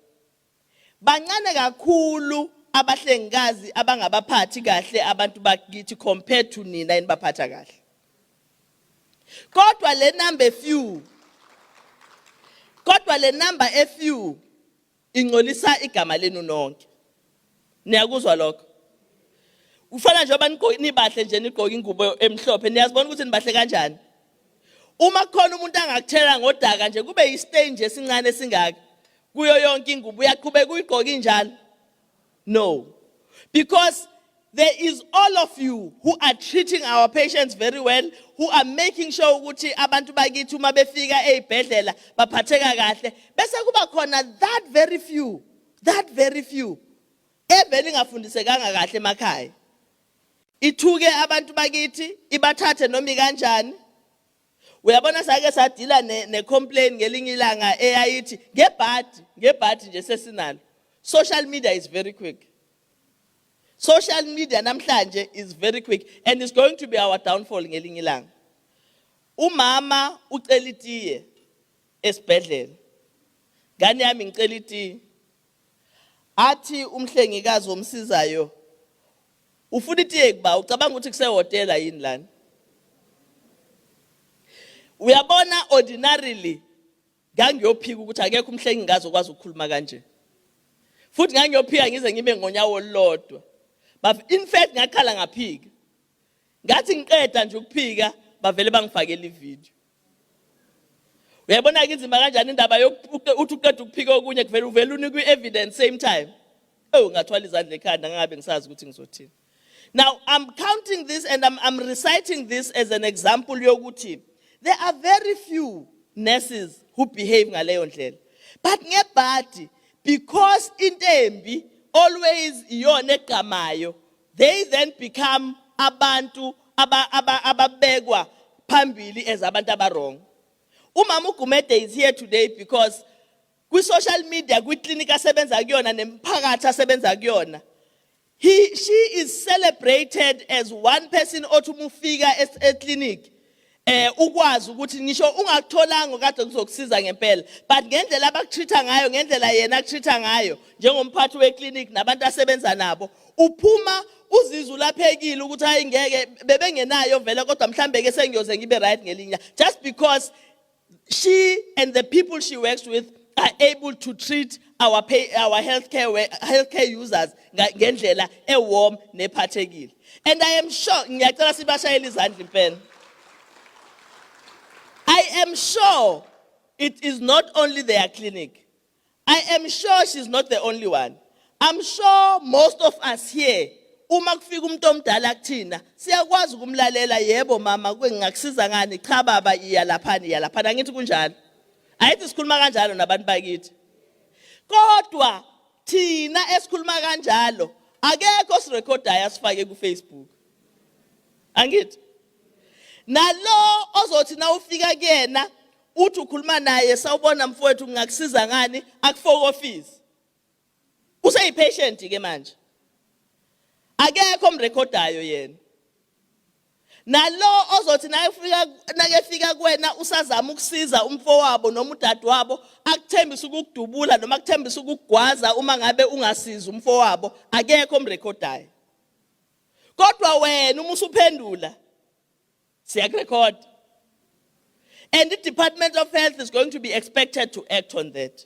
Bancane kakhulu abahlengikazi abangabaphathi kahle abantu bakithi compared to nina enibaphatha kahle. Kodwa le number few. Kodwa le number few ingcolisa igama lenu nonke. Niyakuzwa lokho? Ufana njengoba nibahle nje nigqoka ingubo emhlophe niyazibona ukuthi nibahle kanjani. Uma khona umuntu angakuthela ngodaka nje kube yistage esincane singaka kuyo yonke ingubo uyaqhubeka uyigqoka injalo. No. Because there is all of you who are treating our patients very well, who are making sure ukuthi abantu bakithi uma befika ezibhedlela baphatheka kahle. Bese kuba khona that very few evele ingafundisekanga kahle emakhaya. Ithuke abantu bakithi ibathathe noma kanjani. Uyabona sake sadila ne complaint ngelinye ilanga eyayithi ngebhadi nje sesinalo. Social media is very quick. Social media namhlanje is very quick and it's going to be our downfall ngelinye ilanga. Umama ucela itiye esibhedlela. Ngane yami ngicela itiye. Athi umhlengikazi omsizayo ufuna itiye kuba ucabanga ukuthi kusehotela yini lana. Uyabona ordinarily ngangiyophika ukuthi akekho umhlengikazi okwazi ukukhuluma kanje. Futhi ngangiyophika ngize ngibe ngonyawo olodwa. But in fact ngakhala ngaphika. Ngathi ngiqeda nje ukuphika bavele bangifakela ivideo. Uyabona ke inzima kanjani indaba yokuthi uqeda ukuphika okunye kuvele uvele unikwe evidence same time. Ngathwala izandla ekhanda ngabe ngisazi ukuthi ngizothini. Now I'm counting this and I'm reciting this as an example yokuthi there are very few nurses who behave ngaleyo ndlela. But ngebhadi because intembi always iyona egamayo, they then become abantu ababekwa phambili as abantu abarong. Umama uGumede is here today because social media, clinic asebenza kuyona nemphakathi asebenza kuyona. She is celebrated as one person othi umufika clinic ukwazi ukuthi ngisho ungakutholanga kade kuzokusiza ngempela, but ngendlela abakutreata ngayo, ngendlela yena akutreata ngayo njengomphathi weclinic nabantu asebenza nabo, uphuma uzizwe ulaphekile ukuthi hayi ngeke bebengenayo vele kodwa mhlambe ke sengiyoze ngibe right ngelinya, just because she and the people she works with are able to treat our healthcare users ngendlela warm nephathekile. And I am sure ngiyacela sibashayele izandla impela. I am sure it is not only their clinic. I am sure she's not the only one. I'm sure most of us here, uma kufika umuntu omdala kuthina, siyakwazi ukumlalela, yebo mama ngingakusiza ngani, cha baba iya laphana ngithi kunjalo. Ayithi sikhuluma kanjalo nabantu bakithi. Kodwa thina esikhuluma kanjalo, akekho sirecordayo asifake ku Facebook. Angithi? Nalo ozothi na ufika kuyena uthi ukhuluma naye sawubona mfowethu ngingakusiza ngani akufoko office. Useyipatient ke manje. Akekho omrecordayo yena. Nalo ozothi nakefika kuwena usazama ukusiza umfowabo noma udadewabo akuthembisa ukukudubula noma akuthembisa ukugwaza uma ngabe ungasiza umfowabo, akekho omrecordayo. Kodwa wena uma usuphendula siyakurecord. And the Department of Health is going to be expected to act on that.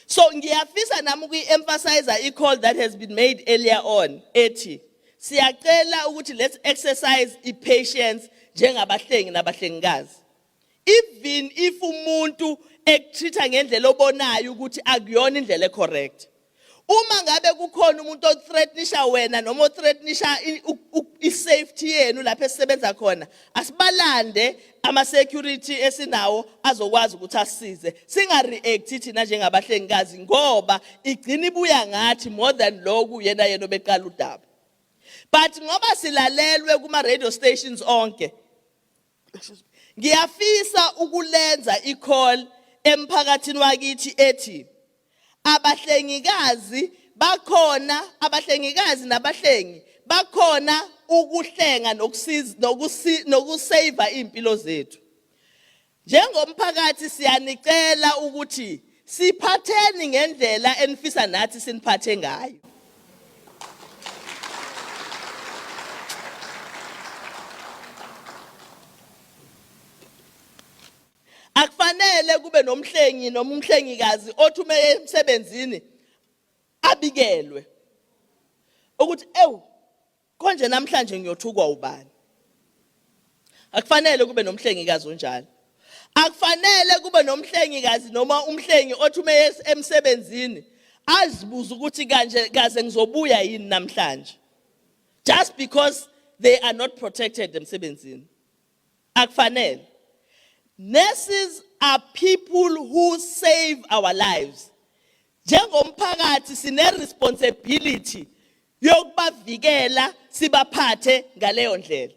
So ngiyafisa nami ukuemphasize i-call that has been made earlier on ethi siyacela ukuthi let's exercise i-patience njengabahlengi nabahlengikazi. Even if umuntu ekutreata ngendlela obonayo ukuthi akuyona indlela correct. Uma ngabe kukhona umuntu othreatenisha wena noma othreatenisha i-safety yenu lapho esisebenza khona, asibalande ama-security esinawo azokwazi ukuthi asisize. Singa-react thina njengabahlengikazi ngoba igcina ibuya ngathi more than lokhu yena obeqala udaba. But ngoba silalelwe kuma-radio stations onke, Ngiyafisa ukulenza i-call emphakathini wakithi ethi abahlengikazi bakhona, abahlengikazi nabahlengi bakhona ukuhlenga nokusave impilo zethu. Njengomphakathi siyanicela ukuthi siphatheni ngendlela enifisa nathi siniphathe ngayo. Akufanele kube nomhlengi noma umhlengikazi othume emsebenzini abikelwe ukuthi konje namhlanje ngiyothukwa ubani. Akufanele kube nomhlengikazi onjalo. Akufanele kube nomhlengikazi noma umhlengi othume emsebenzini azibuza ukuthi kanje kaze ngizobuya yini namhlanje, just because they are not protected emsebenzini. Akufanele. Nurses are people who save our lives. Njengomphakathi sine responsibility yokubavikela sibaphathe ngaleyo ndlela.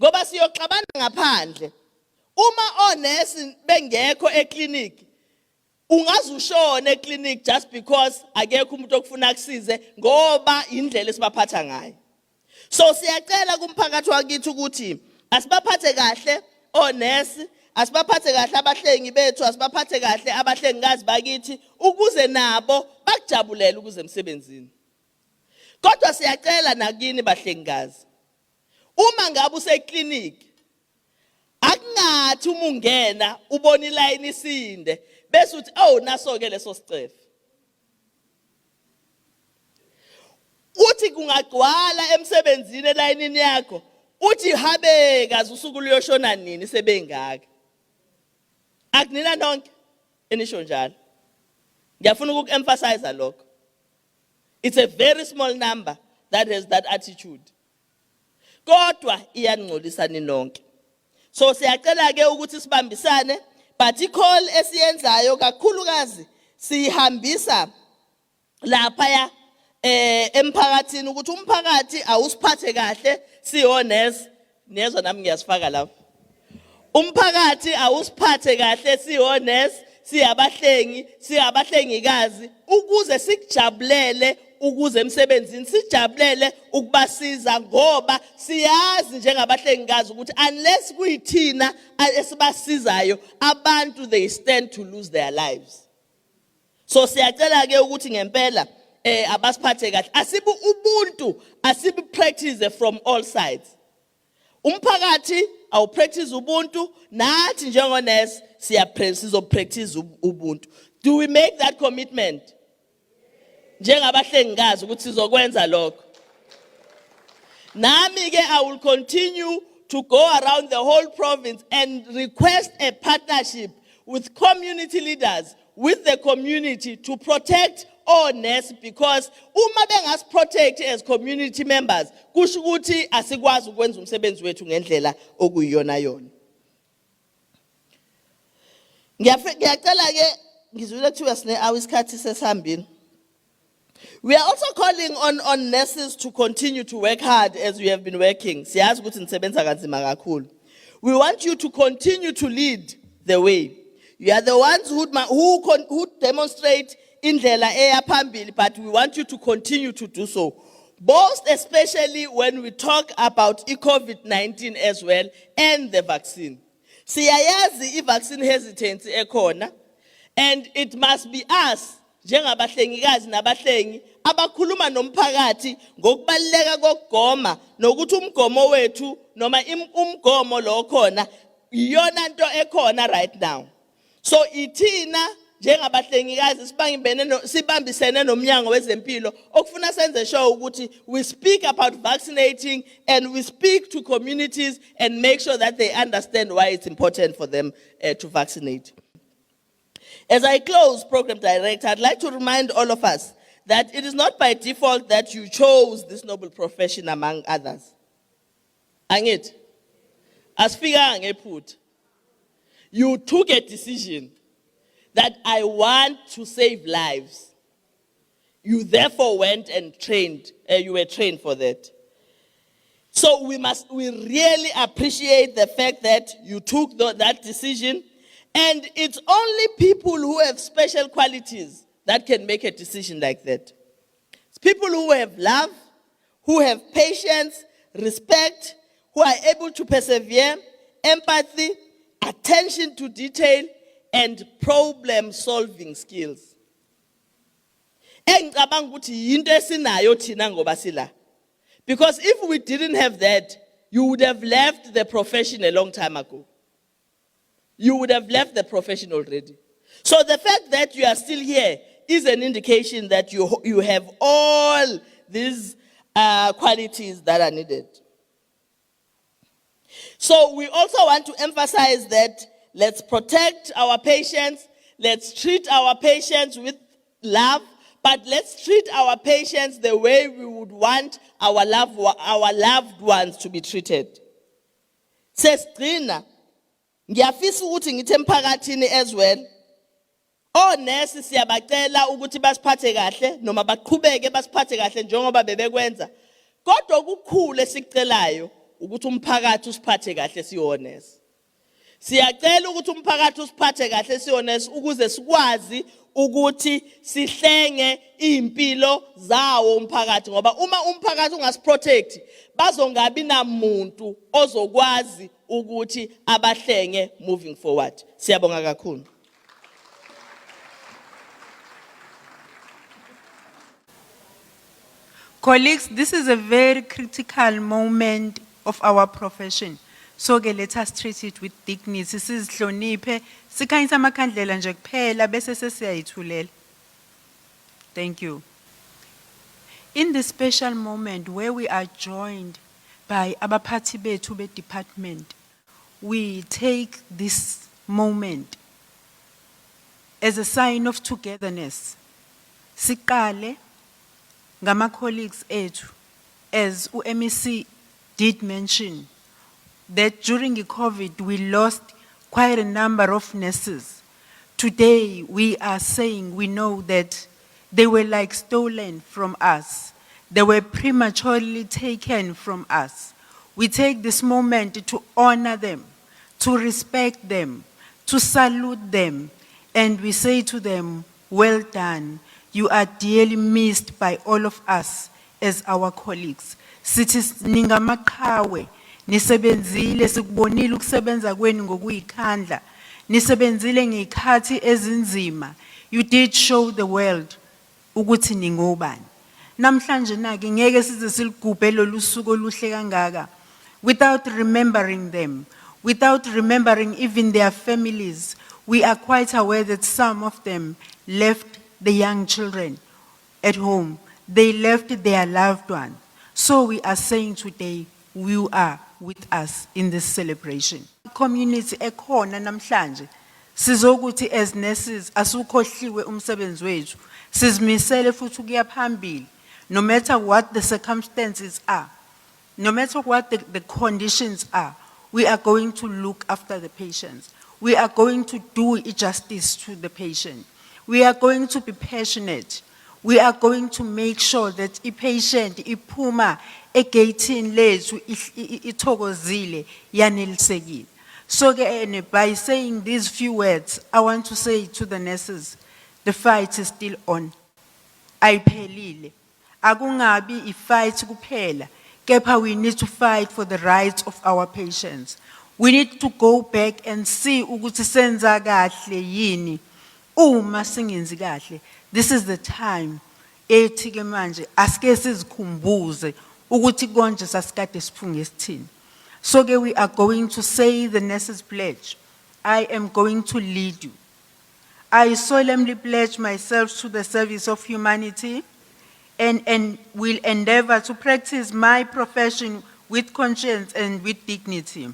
Ngoba siyoxabana ngaphandle. Uma onesi bengekho eclinic, ungazushona eclinic just because akekho umuntu okufuna akusize ngoba indlela esibaphatha ngayo. So siyacela kumphakathi wakithi ukuthi asibaphathe kahle onesi, asibaphathe kahle abahlengi bethu, asibaphathe kahle abahlengikazi bakithi ukuze nabo bakujabulele ukuze emsebenzini. Kodwa siyacela nakini bahlengikazi, uma ngabe useclinic akungathi uma ungena ubona iline isinde bese uthi naso ke leso sicefe. Uthi kungagcwala emsebenzini elayinini yakho uthi habe kazi usuku luyoshona nini sebengaka. Akunina nonke enisho njalo. Ngiyafuna ukuemphasize lokho. It's a very small number that has that attitude. Kodwa iyaningcolisa ninonke. So siyacela ke ukuthi sibambisane, but i-call esiyenzayo kakhulukazi sihambisa lapha emphakathini ukuthi umphakathi awusiphathe kahle sihonest nezwa nami ngiyasifaka lapha. Umphakathi awusiphathe kahle sihonest siyabahlengikazi ukuze sikujabulele ukuze emsebenzini sijabulele ukubasiza ngoba siyazi njengabahlengikazi ukuthi unless kuyithina esibasizayo abantu they stand to lose their lives. So siyacela ke ukuthi ngempela abasiphathe kahle, asibu ubuntu, asibu practice from all sides. Umphakathi awu practice ubuntu, nathi njengonesi sizo practice ubuntu. Do we make that commitment? Njengabahlengikazi ukuthi sizokwenza lokho. Nami ke I will continue to go around the whole province and request a partnership with community leaders, with the community to protect all nurses, because uma bengas protect as community members kusho ukuthi asikwazi ukwenza umsebenzi wethu ngendlela okuyiyona yona. Ngiyacela ke ngizwile kuthiwa sine awisikhathi sesihambile. We are also calling on nurses to continue to work hard as we have been working. Siyazi ukuthi nisebenza kanzima kakhulu. We want you to continue to lead the way. You are the ones who demonstrate indlela eya phambili, but we want you to continue to do so. Most especially when we talk about COVID-19 as well and the vaccine. Siyayazi i-vaccine hesitancy ekhona, and it must be us njengabahlengikazi nabahlengi abakhuluma nomphakathi ngokubaleka kokugoma nokuthi umgomo wethu noma umgomo lo khona iyona nto ekhona right now. So ithina njengabahlengikazi sibambisene nomnyango wezempilo okufuna senze sure ukuthi we speak about vaccinating and we speak to communities and make sure that they understand why it's important for them to vaccinate. As I close, Program Director, I'd like to remind all of us that it is not by default that you chose this noble profession among others. Angit, asifika ngephutha. You took a decision that I want to save lives. You therefore went and trained, you were trained for that. So we really appreciate the fact that you took that decision. And it's only people who have special qualities that can make a decision like that. It's people who have love, who have patience, respect, who are able to persevere, empathy, attention to detail, and problem-solving skills. Because if we didn't have that, you would have left the profession a long time ago. You would have left the profession already. So the fact that you are still here is an indication that you have all these qualities that are needed. So we also want to emphasize that let's protect our patients, let's treat our patients with love, but let's treat our patients the way we would want our loved ones to be treated. Sesqina, ngiyafisa ukuthi ngithe emphakathini as well. Onesi siyabacela ukuthi basiphathe kahle noma baqhubeke basiphathe kahle njengoba bebekwenza. Kodwa okukhulu esicelayo ukuthi umphakathi usiphathe kahle siyonesi. Siyacela ukuthi umphakathi usiphathe kahle siyonesi ukuze sikwazi ukuthi sihlenge impilo zawo umphakathi ngoba uma umphakathi ungasiprotect bazongabi namuntu ozokwazi ukuthi abahlenge moving forward. Siyabonga kakhulu. Colleagues, this is a very critical moment of our profession. So let us treat it with dignity. Sizihloniphe, sikhanyisa amakhandlela nje kuphela bese sesiyayithulela. Thank you. In this special moment where we are joined by abaphathi bethu be department, we take this moment as a sign of togetherness. Siqale ngama colleagues ethu, as MEC did mention, that during the COVID we lost quite a number of nurses. Today we are saying we know that they were like stolen from us. They were prematurely taken from us. We take this moment to honor them, to respect them, to salute them, and we say to them, well done. You are dearly missed by all of us as our colleagues. Sithi ningamaqhawe, nisebenzile sikubonile ukusebenza kwenu ngokuyikhandla, nisebenzile ngezikhathi ezinzima. You did show the world ukuthi ningobani. Namhlanje nake ngeke size siligubhe lolu suku oluhle kangaka without remembering them, without remembering even their families. We are quite aware that some of them left the young children at home. They left their loved one. So we are saying today, you are with us in this celebration. Community ekhona namhlanje, sizokuthi as nurses, asukhohliwe umsebenzi wethu, sizimisele futhi ukuya phambili, no matter what the circumstances are, no matter what the conditions are, we are going to look after the patients. We are going to do justice to the patient. We are going to be passionate. We are going to make sure that a patient iphuma egating lethu ithokozile yanelisekile. So by saying these few words, I want to say to the nurses, the fight is still on. Ayiphelile. Akungabi ifight kuphela, kepha we need to fight for the rights of our patients. We need to go back and see ukuthi senza kahle yini. Uma singenzi kahle, this is the time ethi ke manje asike sizikhumbuze ukuthi konje sasikade siphunge sithini. So ke we are going to say the nurses pledge. I am going to lead you. I solemnly pledge myself to the service of humanity and will endeavor to practice my profession with conscience and with dignity.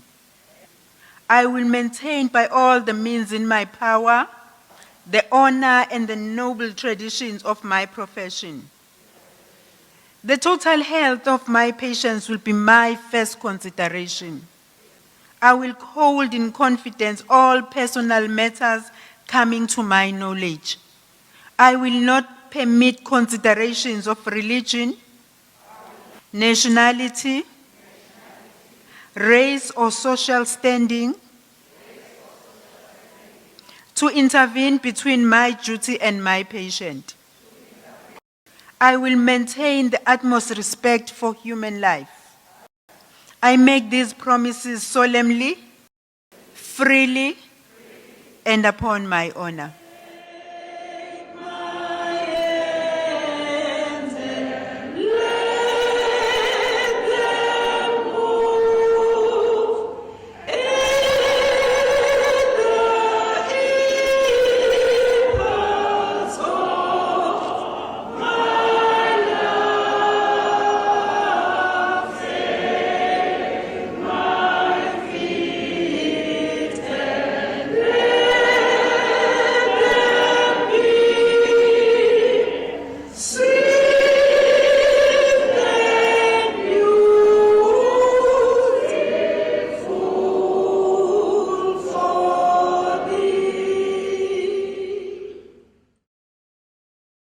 I will maintain by all the means in my power the honor and the noble traditions of my profession. The total health of my patients will be my first consideration. I will hold in confidence all personal matters coming to my knowledge. I will not permit considerations of religion, nationality, race or social standing, to intervene between my duty and my patient. I will maintain the utmost respect for human life. I make these promises solemnly, freely, and upon my honor.